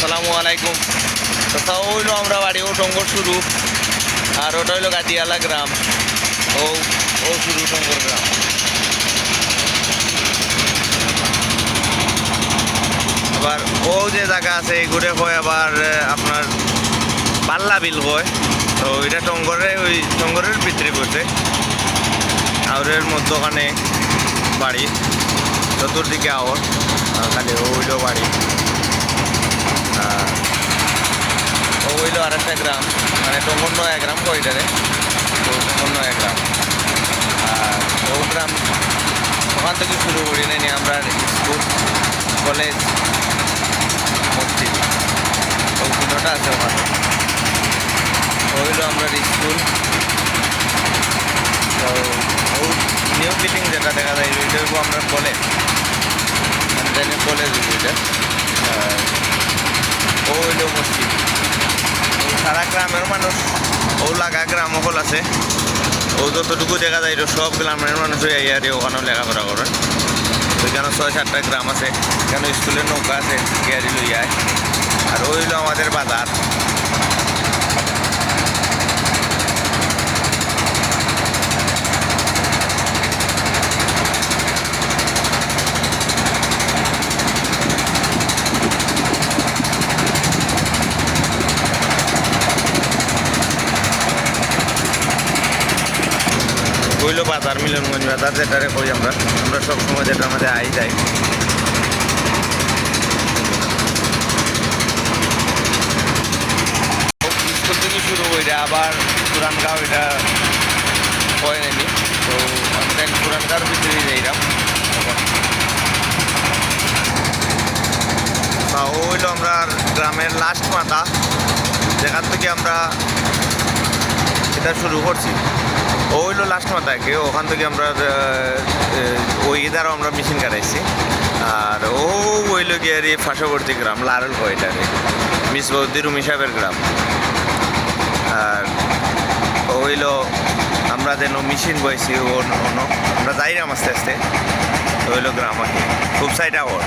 আসসালামু আলাইকুম। কোথাও হইলো আমরা বাড়ি ও টঙ্গর শুরু, আর ওটা হইলো গাদিয়ালা গ্রাম। ও ও শুরু টঙ্গর গ্রাম। আবার ও যে জায়গা আছে এগুলো কয় আবার আপনার পাল্লা বিল কয়। তো এটা টঙ্গরের ভিতরে পড়ছে। আউরের মধ্যখানে বাড়ি, চতুর্দিকে আওর, খালি ও হইল বাড়ি। ও হইল আর একটা গ্রাম, মানে টঙ্গর নয়া গ্রাম কয়টারে, তো টঙ্গর নয়া গ্রাম। আর ও গ্রাম ওখান থেকে শুরু করি নিয়ে আমরা স্কুল, কলেজ, মসজিদ, ও তিনটা আছে ওখানে। হইল আমরা স্কুল। তো ও নিউ বিল্ডিং যেটা দেখা যায় ওইটা আমরা কলেজ, কলেজ ওইটা। ও হইল মসজিদ। সারা গ্রামের মানুষ ও লাগা গ্রাম হল আছে, ও যতটুকু দেখা যায় সব গ্রামের মানুষ ইয়ারে ওখানেও লেখাপড়া করে। ওইখানে 6-7টা গ্রাম আছে, এখানে স্কুলের নৌকা আছে, গাড়ি লইয়ায়। আর ওই হইল আমাদের বাজার। হইল বাজার, মিলনগঞ্জ বাজার যেটারে কই আমরা সবসময় যেটা আমাদের আই যায়। স্কুল থেকে শুরু করে আবার পুরানগাঁও, এটা কয় নাকি। তো আমরা পুরানগাঁওর ভিতরে যাইলাম তখন। ও হইল আমরা গ্রামের লাস্ট মাথা, যেখান থেকে আমরা এটা শুরু করছি। ও হইলো লাস্ট মাথাকে, ওখান থেকে আমরা ওই দ্বারা আমরা মেশিন কাটাইছি। আর ও হইল গিয়ে আর পার্শ্ববর্তী গ্রাম লারল কয়টারে, মিস বৌদি রুমি সাহেবের গ্রাম। আর ও হইল আমরা যেন মেশিন বইছি, আমরা যাইলাম আস্তে আস্তে। হইলো গ্রাম আর কি, খুব সাইড আওয়ার।